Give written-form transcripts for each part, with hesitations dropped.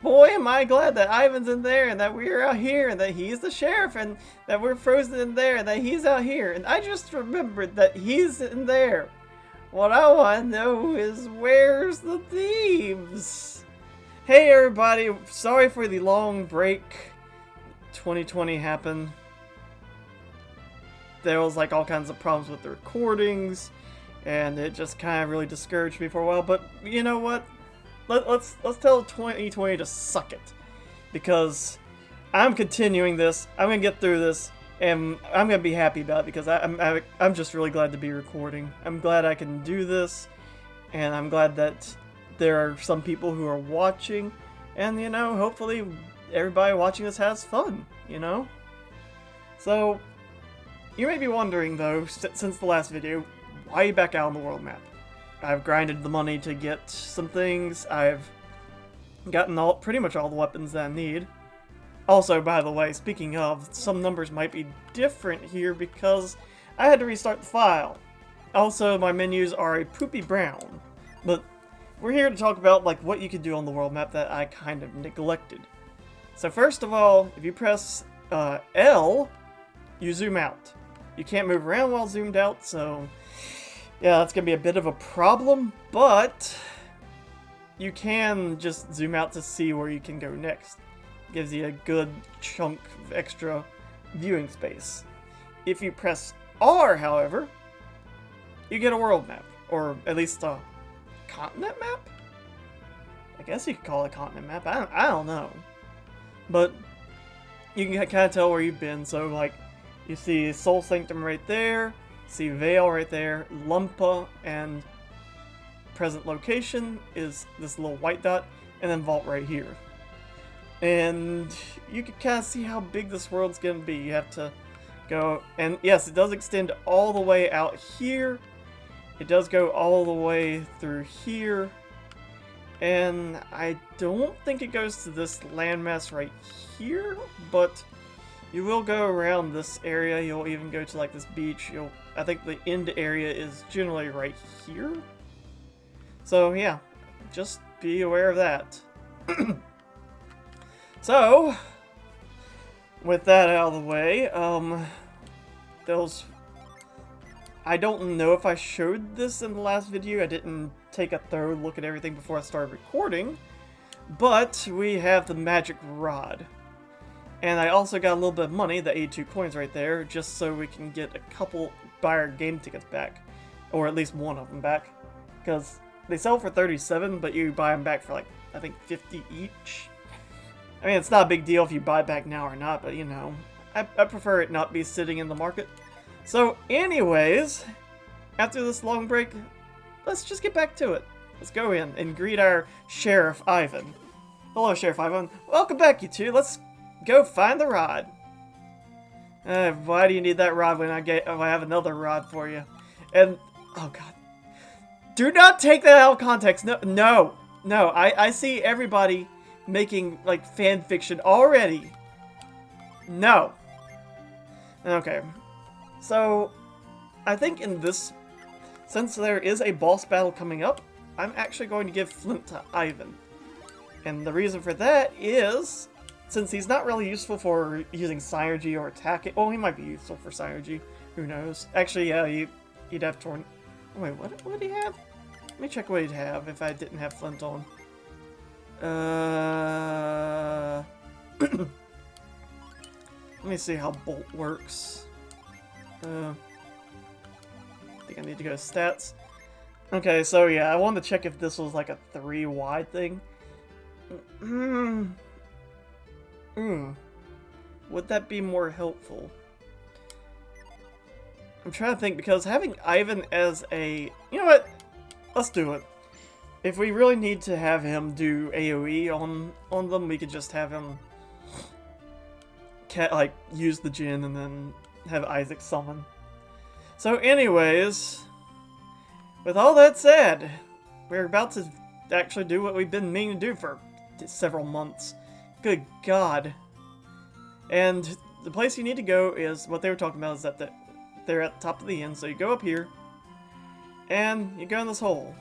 Boy, am I glad that Ivan's in there and that we're out here and that he's the sheriff and that we're frozen in there and that he's out here. And I just remembered that he's in there. What I want to know is where's the thieves? Hey everybody, sorry for the long break. 2020 happened. There was like all kinds of problems with the recordings and it just kind of really discouraged me for a while. But you know what? Let's tell 2020 to suck it, because I'm continuing this. I'm gonna get through this, and I'm gonna be happy about it because I'm just really glad to be recording. I'm glad I can do this, and I'm glad that there are some people who are watching, and you know, hopefully everybody watching this has fun. You know. So you may be wondering though, since the last video, why are you back out on the world map? I've grinded the money to get some things. I've gotten pretty much all the weapons that I need. Also, by the way, speaking of, some numbers might be different here because I had to restart the file. Also, my menus are a poopy brown. But we're here to talk about like what you could do on the world map that I kind of neglected. So first of all, if you press L, you zoom out. You can't move around while zoomed out, so yeah, that's gonna be a bit of a problem, but you can just zoom out to see where you can go next. Gives you a good chunk of extra viewing space. If you press R, however, you get a world map, or at least a continent map? I guess you could call it a continent map, I don't know. But you can kind of tell where you've been, so like, you see Soul Sanctum right there, see Vale right there, Lumpa, and present location is this little white dot, and then Vault right here. And you can kind of see how big this world's gonna be. You have to go, and yes, it does extend all the way out here. It does go all the way through here. And I don't think it goes to this landmass right here, but you will go around this area. You'll even go to like this beach. I think the end area is generally right here. So yeah, just be aware of that. So, with that out of the way, I don't know if I showed this in the last video. I didn't take a thorough look at everything before I started recording, but we have the magic rod. And I also got a little bit of money, the 82 coins right there, just so we can get a couple buyer game tickets back. Or at least one of them back. Because they sell for 37, but you buy them back for like, I think 50 each. I mean, it's not a big deal if you buy it back now or not, but you know, I prefer it not be sitting in the market. So anyways, after this long break, let's just get back to it. Let's go in and greet our Sheriff Ivan. Hello, Sheriff Ivan. Welcome back, you two. Let's go find the rod. Why do you need that rod when I have another rod for you? And, oh god. Do not take that out of context. No. I see everybody making, like, fan fiction already. No. Okay. So, I think in this, since there is a boss battle coming up, I'm actually going to give Flint to Ivan. And the reason for that is, since he's not really useful for using Synergy or attacking... Oh, he might be useful for Synergy. Who knows? Actually, yeah, he'd have Torn... Oh, wait, what would he have? Let me check what he'd have if I didn't have Flint on. Let me see how Bolt works. I think I need to go to stats. Okay, so yeah, I wanted to check if this was like a 3 wide thing. Would that be more helpful? I'm trying to think, because having Ivan as a... You know what? Let's do it. If we really need to have him do AoE on them, we could just have him like use the Jinn and then have Isaac summon. So anyways, with all that said, we're about to actually do what we've been meaning to do for several months. Good God. And the place you need to go is, what they were talking about is that they're at the top of the inn, so you go up here, and you go in this hole.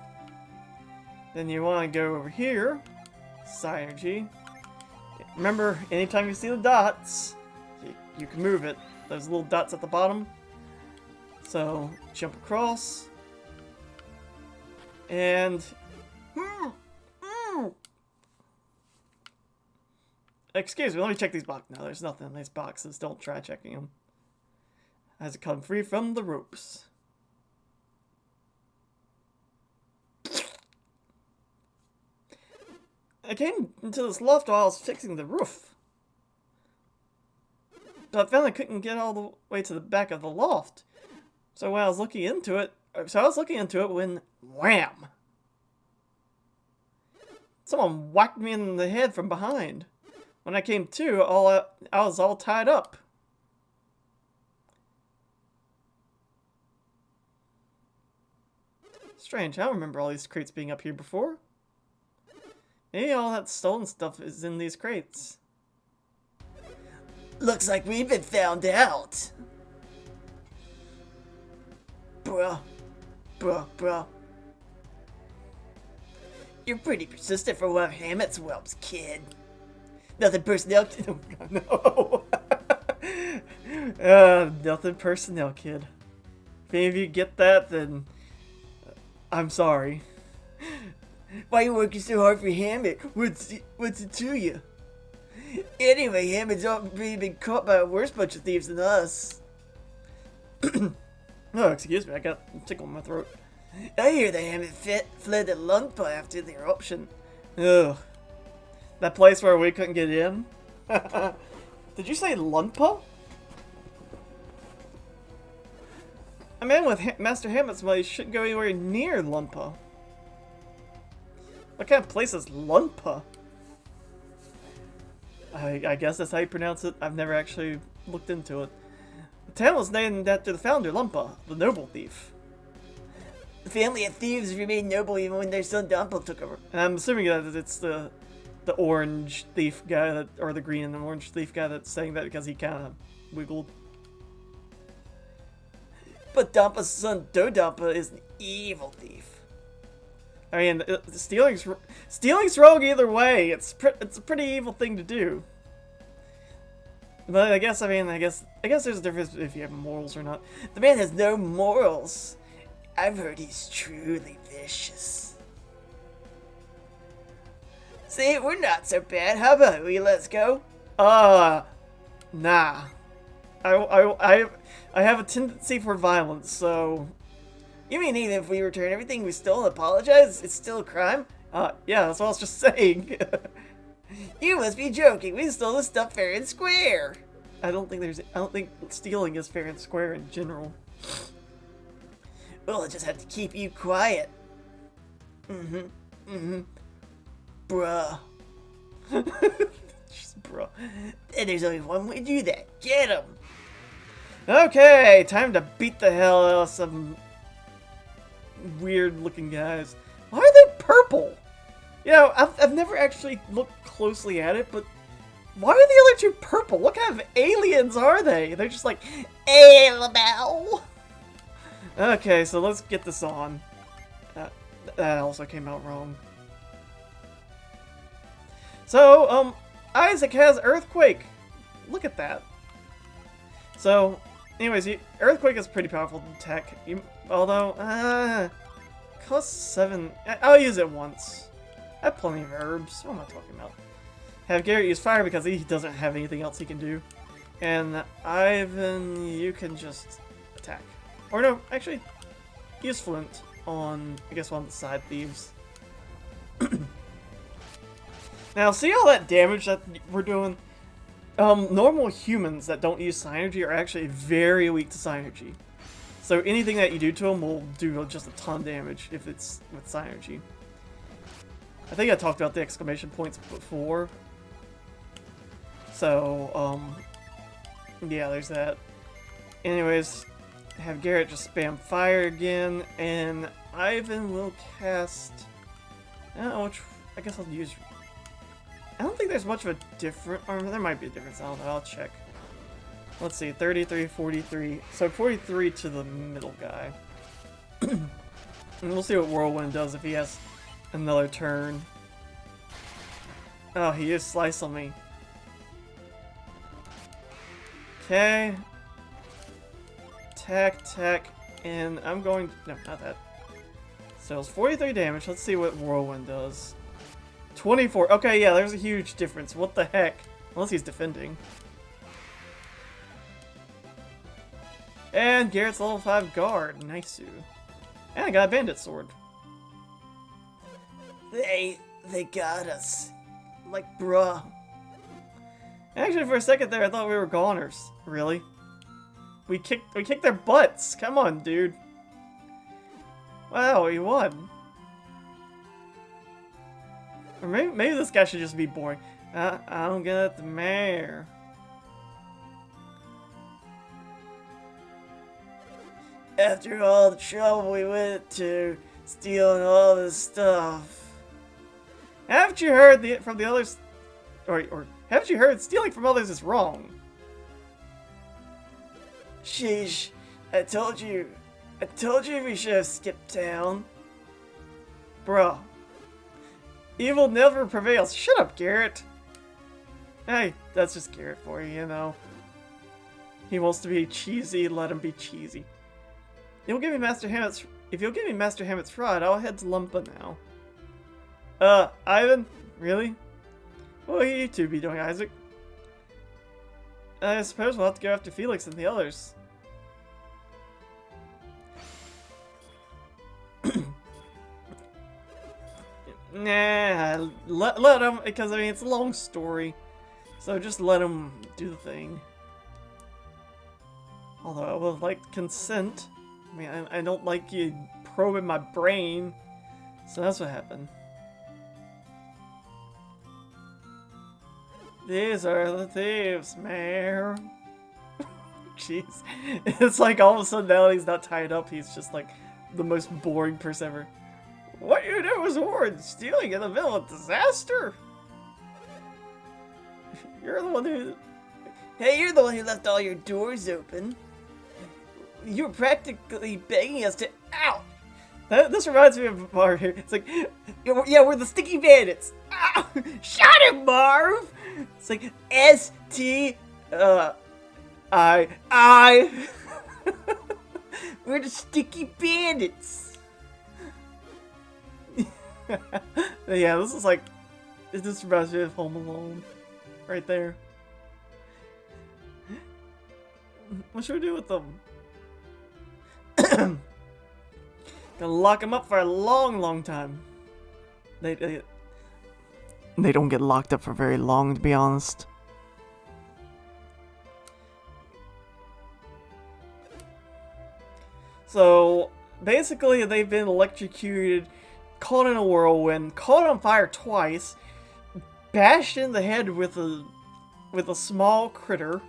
Then you want to go over here, Synergy, Remember, anytime you see the dots, you can move it. Those little dots at the bottom. So, jump across. And... Excuse me, let me check these boxes. No, there's nothing in these boxes. Don't try checking them. Has it come free from the ropes? I came into this loft while I was fixing the roof. But I found I couldn't get all the way to the back of the loft. So when I was looking into it, when wham! Someone whacked me in the head from behind. When I came to, I was all tied up. Strange, I don't remember all these crates being up here before. Maybe all that stolen stuff is in these crates. Looks like we've been found out. Bruh. You're pretty persistent for one of Hammett's whelps, kid. Nothing personnel kid. No. Nothing personnel kid. If any of you get that, then I'm sorry. Why are you working so hard for Hammett? What's it to you? Anyway, Hammett's already been caught by a worse bunch of thieves than us. Oh, excuse me, I got a tickle in my throat. I hear the Hammett fled to Lungpa after the eruption. Ugh. That place where we couldn't get in? Did you say Lunpa? A man with Master Hammett's money shouldn't go anywhere near Lunpa. What kind of place is Lunpa? I guess that's how you pronounce it. I've never actually looked into it. The town was named after the founder, Lumpa, the noble thief. The family of thieves remained noble even when their son Dumpa took over. And I'm assuming that it's the orange thief guy that, or the green and orange thief guy that's saying that because he kind of wiggled. But Dumpa's son Dodumpa is an evil thief. I mean, stealing's wrong either way. It's a pretty evil thing to do. But I guess there's a difference if you have morals or not. The man has no morals. I've heard he's truly vicious. See, we're not so bad. How about we let's go? Nah. I have a tendency for violence, so... You mean even if we return everything we stole and apologize, it's still a crime? Yeah, that's what I was just saying. You must be joking. We stole the stuff fair and square. I don't think stealing is fair and square in general. Well, I just have to keep you quiet. Bruh. Just bruh. And there's only one way to do that. Get him. Okay, time to beat the hell out of some weird looking guys. Why are they purple? You know, I've never actually looked closely at it, but why are the other two purple? What kind of aliens are they? They're just like, Alabel. Okay, so let's get this on. That also came out wrong. So, Isaac has Earthquake. Look at that. So, anyways, Earthquake is pretty powerful tech. Although, costs 7. I'll use it once. I have plenty of herbs. What am I talking about? Have Garrett use fire because he doesn't have anything else he can do. And Ivan, you can just attack. Or no, actually, use Flint on, I guess, one of the side thieves. Now, see all that damage that we're doing? Normal humans that don't use Synergy are actually very weak to Synergy. So anything that you do to them will do just a ton of damage if it's with Synergy. I think I talked about the exclamation points before. So, yeah, there's that. Anyways, have Garrett just spam fire again, and Ivan will cast... I don't know which... I guess I'll use... I don't think there's much of a difference... Or there might be a difference, I don't know, I'll check. Let's see, 33, 43... So 43 to the middle guy. And we'll see what Whirlwind does if he has another turn. Oh, he used Slice on me. Okay. Attack, and I'm going... No, not that. So it's 43 damage. Let's see what Whirlwind does. 24. Okay, yeah, there's a huge difference. What the heck? Unless he's defending. And Garrett's level 5 guard. Nice. And I got a bandit sword. They got us. Like, bruh. Actually, for a second there, I thought we were goners. Really? We kicked their butts. Come on, dude. Wow, we won. Or maybe this guy should just be boring. I don't get the mayor. After all the trouble we went to, stealing all this stuff. Haven't you heard from the others, or haven't you heard stealing from others is wrong? Sheesh, I told you we should have skipped town. Bruh. Evil never prevails. Shut up, Garrett. Hey, that's just Garrett for you, you know. He wants to be cheesy, let him be cheesy. If you'll give me Master Hammett's rod, I'll head to Lumpa now. Ivan? Really? What will you two be doing, Isaac? I suppose we'll have to go after Felix and the others. Nah, let him, because I mean, it's a long story. So just let him do the thing. Although I would like consent. I mean, I don't like you probing my brain. So that's what happened. These are the thieves, Mayor. Jeez. It's like all of a sudden now he's not tied up, he's just like the most boring person ever. What you do is horrid, stealing in the middle of disaster. You're the one who... Hey, you're the one who left all your doors open. You were practically begging us to out. This reminds me of Marv here. It's like, yeah, we're the sticky bandits. Ow! Shut him, Marv. It's like S-T, I. We're the sticky bandits. Yeah, this is like, this reminds me of Home Alone, right there. What should we do with them? Gonna lock them up for a long time. They don't get locked up for very long, to be honest. So basically, they've been electrocuted, caught in a whirlwind, caught on fire twice, bashed in the head with a small critter,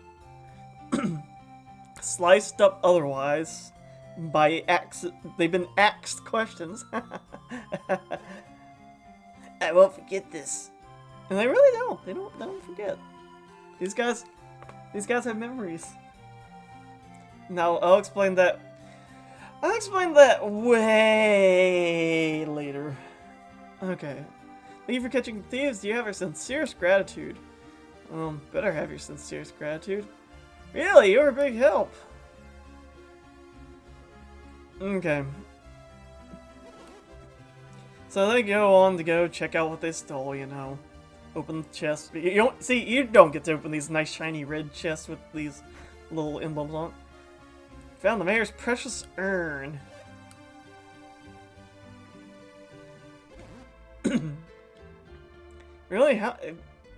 sliced up otherwise. By they've been axed questions. I won't forget this. And they really don't. They don't forget. These guys have memories. Now I'll explain that. I'll explain that way later. Okay. Thank you for catching thieves. You have our sincerest gratitude. Better have your sincerest gratitude. Really, you're a big help. Okay. So they go on to go check out what they stole, you know. Open the chest. You don't get to open these nice shiny red chests with these little emblems on it. Found the mayor's precious urn. Really? How?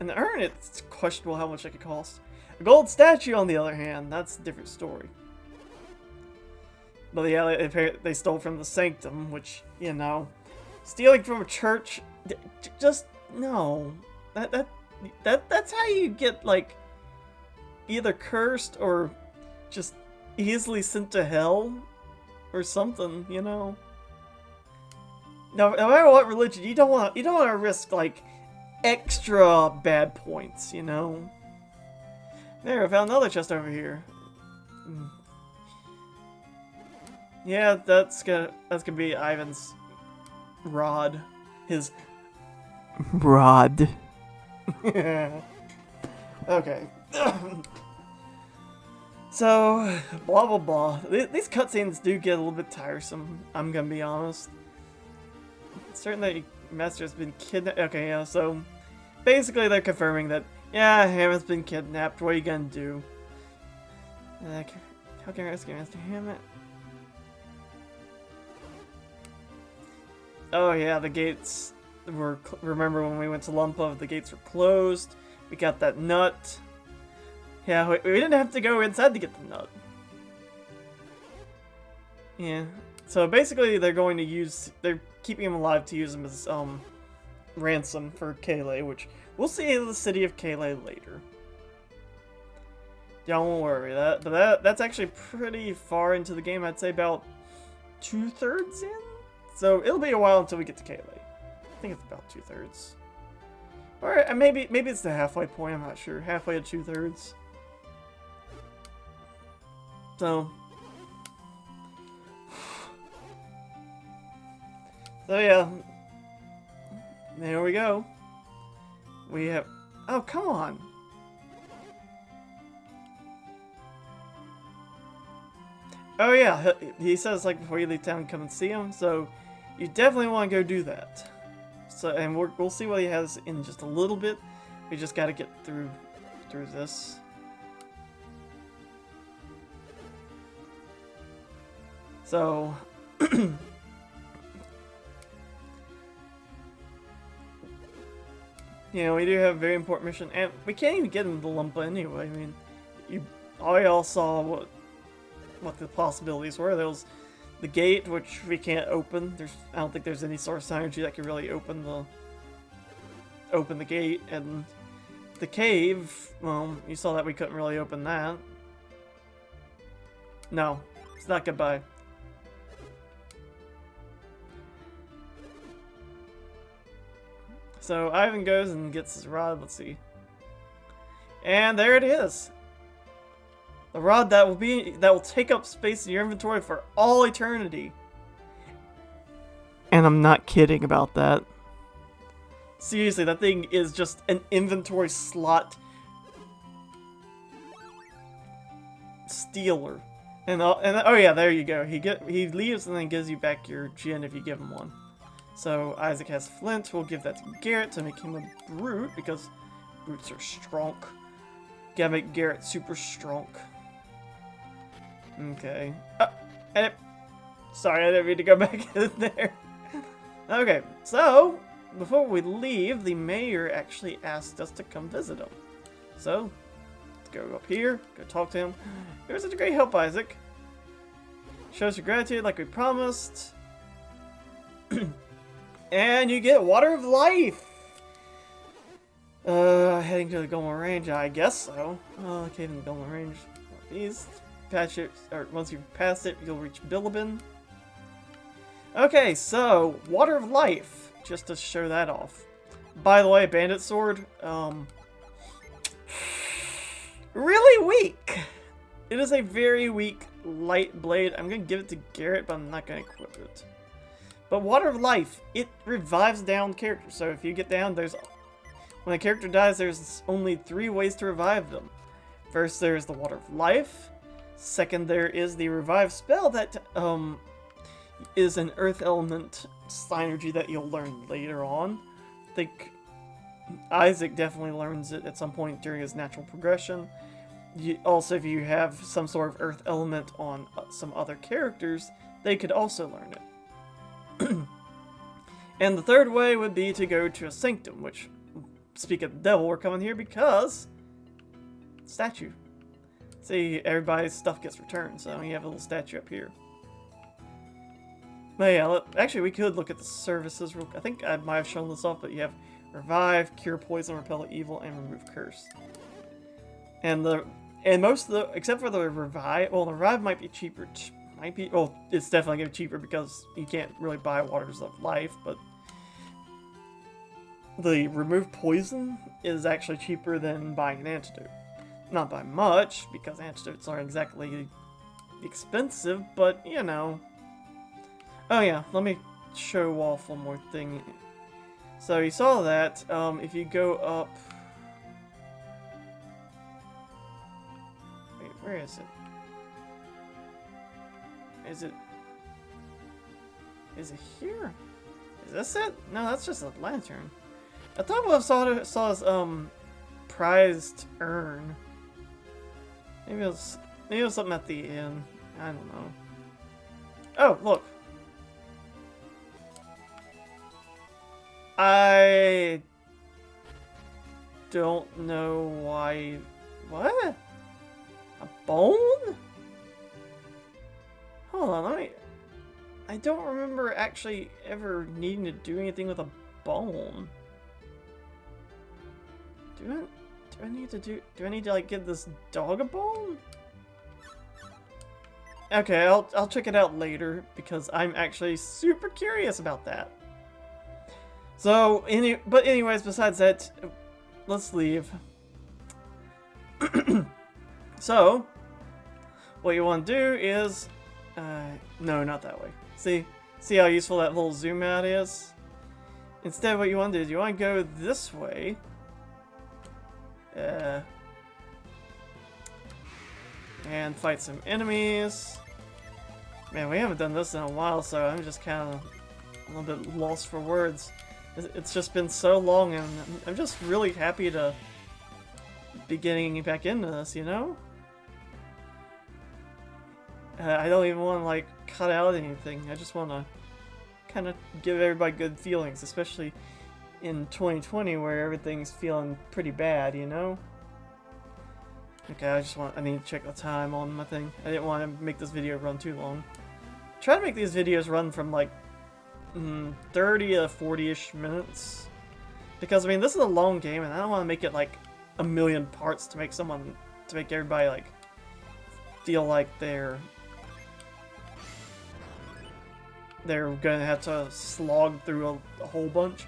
An urn, it's questionable how much it could cost. A gold statue, on the other hand, that's a different story. But yeah, they stole from the sanctum, which, you know, stealing from a church, just, no. That's how you get, like, either cursed or just easily sent to hell or something, you know. No matter what religion, you don't want to risk, like, extra bad points, you know. There, I found another chest over here. Yeah, that's gonna be Ivan's rod. His rod. Okay. So, blah blah blah. These cutscenes do get a little bit tiresome, I'm gonna be honest. Certainly, Master's been kidnapped. Okay, yeah, so basically they're confirming that, yeah, Hammett's been kidnapped. What are you gonna do? How can I rescue Master Hammett? Oh yeah, the gates were. Remember when we went to Lumpa, the gates were closed. We got that nut. Yeah, we didn't have to go inside to get the nut. Yeah. So basically, they're going to use. They're keeping him alive to use him as ransom for Kayle, which we'll see in the city of Kayle later. Don't worry, that's actually pretty far into the game. I'd say about 2/3 in. So it'll be a while until we get to Kayle. I think it's about 2/3. Or maybe it's the halfway point. I'm not sure. Halfway to 2/3. So yeah, there we go. We have. Oh, come on. Oh yeah, he says like before you leave town, come and see him. So you definitely want to go do that. So and we'll see what he has in just a little bit. We just got to get through this. So you know, we do have a very important mission, and we can't even get into the Lumpa anyway. I mean, all y'all saw what the possibilities were. There was the gate, which we can't open. I don't think there's any sort of synergy that can really open the gate, and the cave. Well, you saw that we couldn't really open that. No, it's not goodbye. So Ivan goes and gets his rod. Let's see, and there it is. The rod that will take up space in your inventory for all eternity. And I'm not kidding about that. Seriously, that thing is just an inventory slot stealer. And oh yeah, there you go. He leaves and then gives you back your gin if you give him one. So Isaac has flint. We'll give that to Garrett to make him a brute because brutes are strong. Gotta make Garrett super strong. Okay. Sorry, I didn't mean to go back in there. Okay, so before we leave, the mayor actually asked us to come visit him. So let's go up here, go talk to him. It was such a great help, Isaac. Shows your gratitude like we promised. And you get Water of Life! Heading to the Golden Range, I guess so. Oh, cave in the Golden Range. These patch it, or once you pass it, you'll reach Bilibin. Okay, so Water of Life, just to show that off. By the way, Bandit Sword, really weak. It is a very weak light blade. I'm gonna give it to Garrett, but I'm not gonna equip it. But Water of Life, it revives downed characters. So if you get down, when a character dies, there's only 3 ways to revive them. First, there's the Water of Life. Second, there is the revive spell that is an earth element synergy that you'll learn later on. I think Isaac definitely learns it at some point during his natural progression. Also, if you have some sort of earth element on some other characters, they could also learn it. And the third way would be to go to a sanctum, which, speak of the devil, we're coming here because statue. See, everybody's stuff gets returned, so you have a little statue up here. But yeah, actually we could look at the services real. I think I might have shown this off, but you have revive, cure poison, repel evil, and remove curse. And most of the, except for the revive, well, the revive might be cheaper. Well, it's definitely gonna be cheaper because you can't really buy Waters of Life, but the remove poison is actually cheaper than buying an antidote. Not by much, because antidotes aren't exactly expensive, but you know. Oh yeah, let me show off one more thing. So you saw that, if you go up... Wait, where is it? Is it... Is it here? Is this it? No, that's just a lantern. I thought I saw his, prized urn. Maybe it was something at the end. I don't know. Oh, look. I don't know why... What? A bone? Hold on, let me... I don't remember actually ever needing to do anything with a bone. Do I need to like give this dog a bone? Okay, I'll check it out later because I'm actually super curious about that. So, anyways, besides that, let's leave. So, what you want to do is, no, not that way. See how useful that little zoom out is? Instead, what you want to do is you want to go this way. And fight some enemies. Man, we haven't done this in a while, so I'm just kind of a little bit lost for words. It's just been so long, and I'm just really happy to be getting back into this, you know? I don't even want to, like, cut out anything. I just want to kind of give everybody good feelings, especially in 2020 where everything's feeling pretty bad, you know? Okay, I need to check the time on my thing. I didn't want to make this video run too long. Try to make these videos run from like 30 to 40-ish minutes. Because, I mean, this is a long game and I don't want to make it like a million parts to make everybody like feel like they're gonna have to slog through a whole bunch.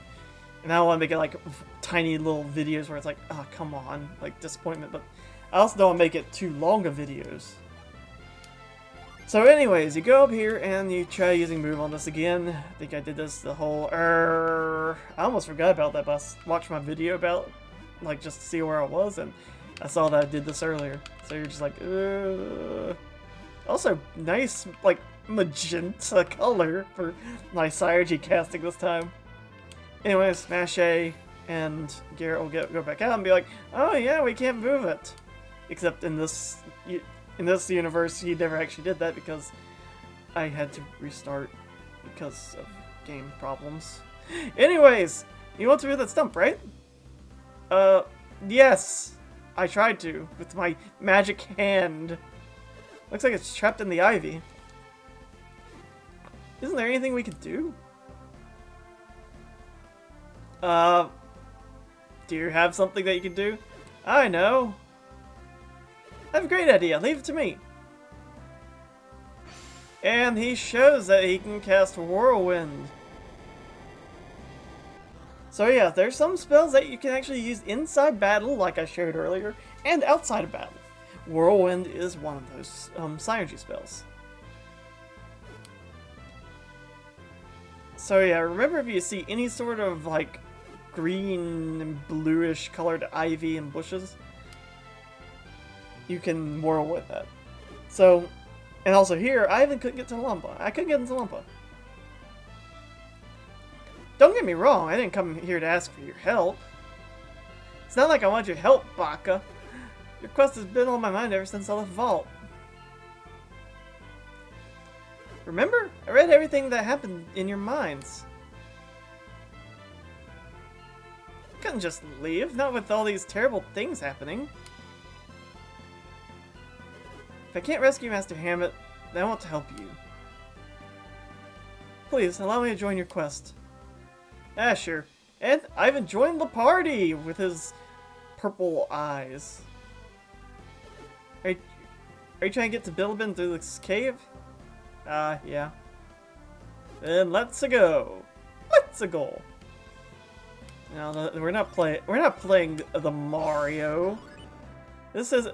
And I don't want to make it like tiny little videos where it's like, oh, come on, like disappointment. But I also don't want to make it too long of videos. So anyways, you go up here and you try using move on this again. I think I did this the whole, I almost forgot about that, but I watched my video about, like, just to see where I was, and I saw that I did this earlier. So you're just like, Also, nice, like, magenta color for my Synergy casting this time. Anyways, smash A, and Garrett will go back out and be like, oh yeah, we can't move it. Except in this universe, he never actually did that because I had to restart because of game problems. Anyways, you want to move that stump, right? Yes. I tried to, with my magic hand. Looks like it's trapped in the ivy. Isn't there anything we could do? Do you have something that you can do? I know. I have a great idea. Leave it to me. And he shows that he can cast Whirlwind. So yeah, there's some spells that you can actually use inside battle, like I showed earlier, and outside of battle. Whirlwind is one of those synergy spells. So yeah, remember if you see any sort of like green and bluish colored ivy and bushes, you can whirlwind that. So, and also here, I even couldn't get to Lumpa. I couldn't get into Lumpa. Don't get me wrong, I didn't come here to ask for your help. It's not like I want your help, Baka. Your quest has been on my mind ever since I left Vault. Remember? I read everything that happened in your minds. You couldn't just leave, not with all these terrible things happening. If I can't rescue Master Hammett, then I want to help you. Please, allow me to join your quest. Ah, sure. And Ivan joined the party with his purple eyes. Are you trying to get to Bilibin through this cave? Yeah. Then let's-a go. Let's-a go. No, we're not playing the Mario. This is...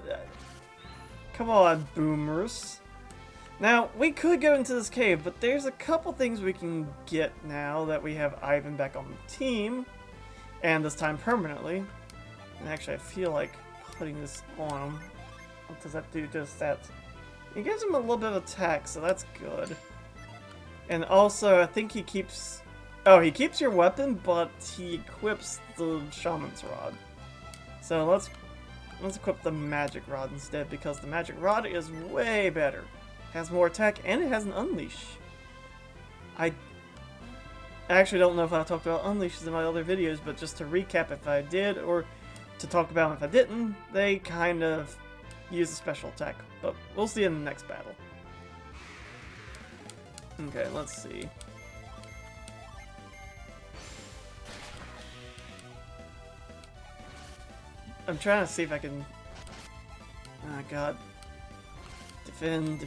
Come on, boomers. Now, we could go into this cave, but there's a couple things we can get now that we have Ivan back on the team. And this time permanently. And actually, I feel like putting this on him. What does that do? Just that. He gives him a little bit of attack, so that's good. And also, I think he keeps... Oh, he keeps your weapon, but he equips the Shaman's Rod. So let's equip the Magic Rod instead, because the Magic Rod is way better. It has more attack, and it has an Unleash. I actually don't know if I talked about Unleashes in my other videos, but just to recap if I did, or to talk about them if I didn't, they kind of use a special attack. But we'll see in the next battle. Okay, let's see. I'm trying to see if I can... Oh god. Defend.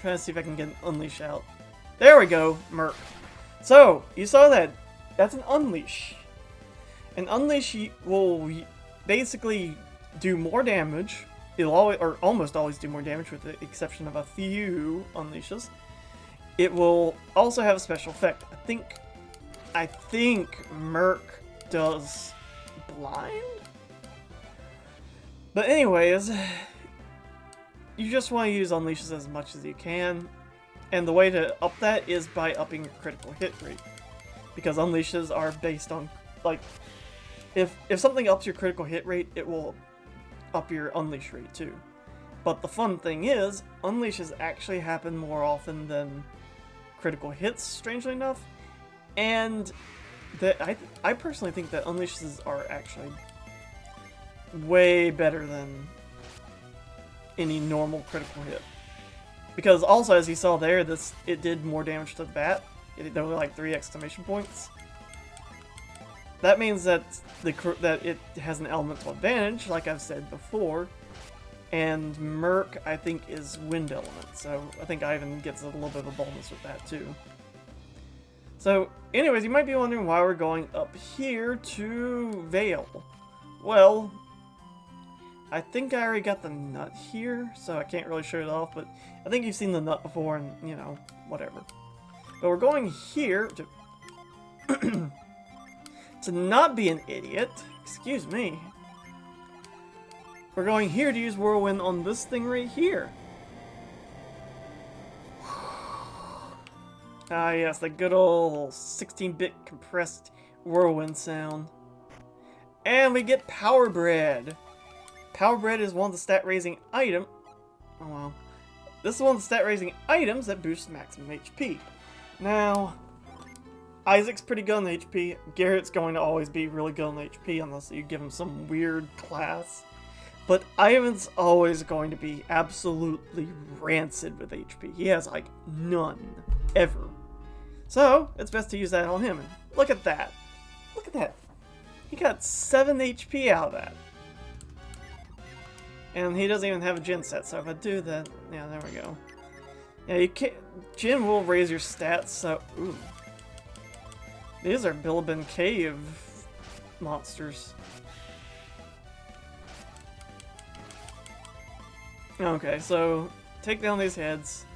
Trying to see if I can get an Unleash out. There we go, Merc. So, you saw that. That's an Unleash. An Unleash will basically do more damage. It'll always, or almost always do more damage with the exception of a few Unleashes. It will also have a special effect. I think Merc does blind? But anyways, you just want to use Unleashes as much as you can. And the way to up that is by upping your critical hit rate. Because Unleashes are based on, like, if something ups your critical hit rate, it will up your Unleash rate too. But the fun thing is, Unleashes actually happen more often than critical hits, strangely enough. And that I personally think that Unleashes are actually way better than any normal critical hit. Because also, as you saw there, it did more damage to the bat. There were like 3 exclamation points. That means that that it has an elemental advantage, like I've said before. And Merc, I think, is wind element, so I think Ivan gets a little bit of a bonus with that too. So, anyways, you might be wondering why we're going up here to Vale. Well, I think I already got the nut here, so I can't really show it off, but I think you've seen the nut before, and, you know, whatever. But we're going here to... to not be an idiot. Excuse me. We're going here to use Whirlwind on this thing right here. Ah yes, the good old 16-bit compressed Whirlwind sound. And we get Power Bread. Power Bread is one of the stat-raising items. Oh well. This is one of the stat-raising items that boosts maximum HP. Now, Isaac's pretty good on HP. Garrett's going to always be really good on HP unless you give him some weird class. But Ivan's always going to be absolutely rancid with HP. He has like none, ever. So, it's best to use that on him. And look at that. Look at that. He got 7 HP out of that. And he doesn't even have a Gen set, so if I do that, yeah, there we go. Yeah, you can't, Gen will raise your stats, so, ooh. These are Bilibin Cave monsters. Okay, so, take down these heads.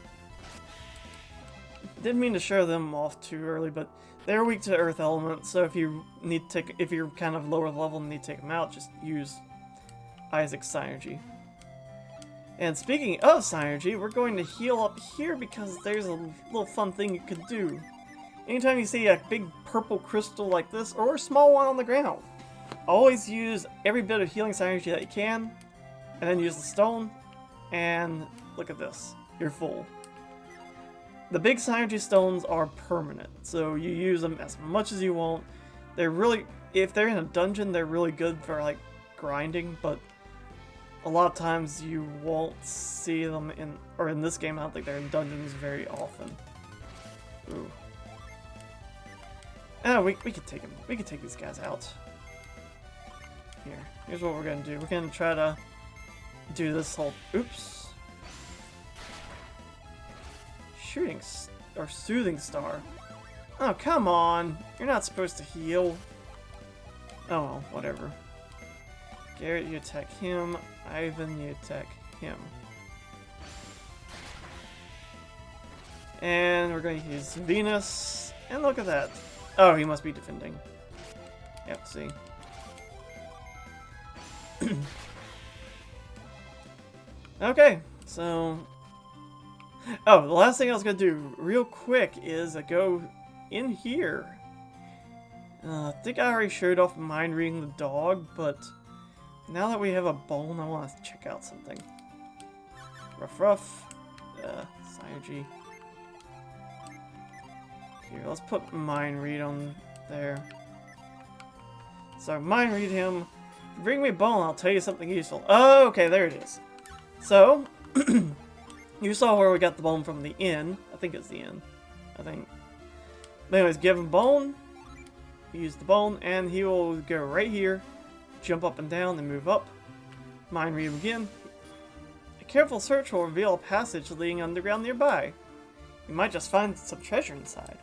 Didn't mean to show them off too early, but they're weak to Earth Element, so if you need to take, if you're kind of lower level and need to take them out, just use Isaac's Synergy. And speaking of Synergy, we're going to heal up here because there's a little fun thing you could do. Anytime you see a big purple crystal like this, or a small one on the ground, always use every bit of healing Synergy that you can, and then use the stone, and look at this, you're full. The big Synergy stones are permanent, so you use them as much as you want. They're really, if they're in a dungeon, they're really good for like grinding, but a lot of times you won't see them in, or in this game I don't think they're in dungeons very often. Ooh. Oh, we could take them. We could take these guys out. Here's what we're gonna do. We're gonna try to do this whole, oops. Shooting, or Soothing Star. Oh, come on. You're not supposed to heal. Oh, well, whatever. Garrett, you attack him. Ivan, you attack him. And we're going to use Venus. And look at that. Oh, he must be defending. Yep, see. Okay, so Oh, the last thing I was gonna do real quick is go in here. I think I already showed off mind reading the dog, but now that we have a bone, I want to check out something. Ruff ruff. Synergy. Here, let's put mind read on there. So, mind read him. Bring me a bone, I'll tell you something useful. Oh, okay, there it is. So, you saw where we got the bone from the inn. I think it's the inn. I think. But anyways, give him bone. Use the bone, and he will go right here. Jump up and down and move up. Mind read him again. A careful search will reveal a passage leading underground nearby. You might just find some treasure inside.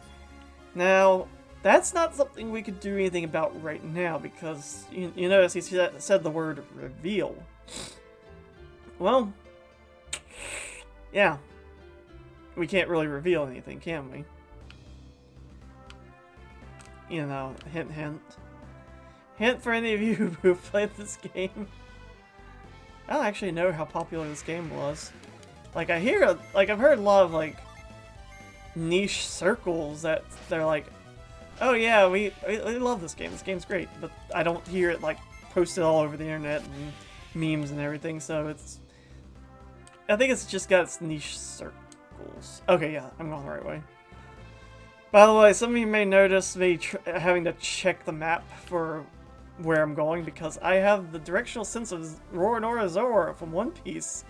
Now, that's not something we could do anything about right now, because you notice he said the word reveal. Well, yeah. We can't really reveal anything, can we? You know, hint hint. Hint for any of you who played this game. I don't actually know how popular this game was. Like, I've heard a lot of, like, niche circles that they're like, oh yeah, we love this game. This game's great, but I don't hear it like posted all over the internet and memes and everything. So I think it's just got its niche circles. Okay, yeah, I'm going the right way. By the way, some of you may notice me having to check the map for where I'm going because I have the directional sense of Roronoa Zora from One Piece.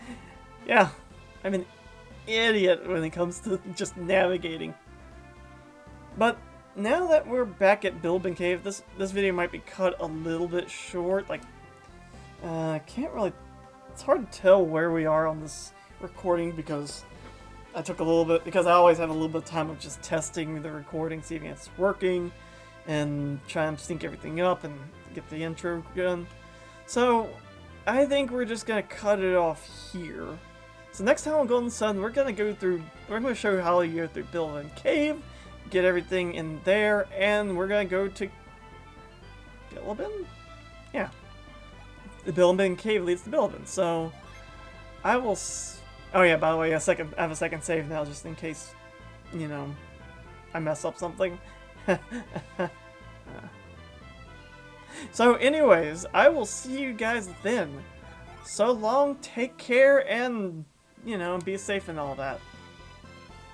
Yeah, I'm an idiot when it comes to just navigating. But now that we're back at Bilbin Cave, this video might be cut a little bit short. Like, I can't really... It's hard to tell where we are on this recording because I took a little bit... Because I always have a little bit of time of just testing the recording, seeing if it's working, and trying to sync everything up and get the intro done. So, I think we're just going to cut it off here. So next time on Golden Sun, we're going to show how you go through Bilbin Cave, get everything in there, and we're going to go to Bilbin? Yeah. The Bilbin Cave leads to Bilbin, so I will... Oh yeah, by the way, I have a second save now, just in case, you know, I mess up something. So anyways, I will see you guys then. So long, take care, and, you know, be safe and all that.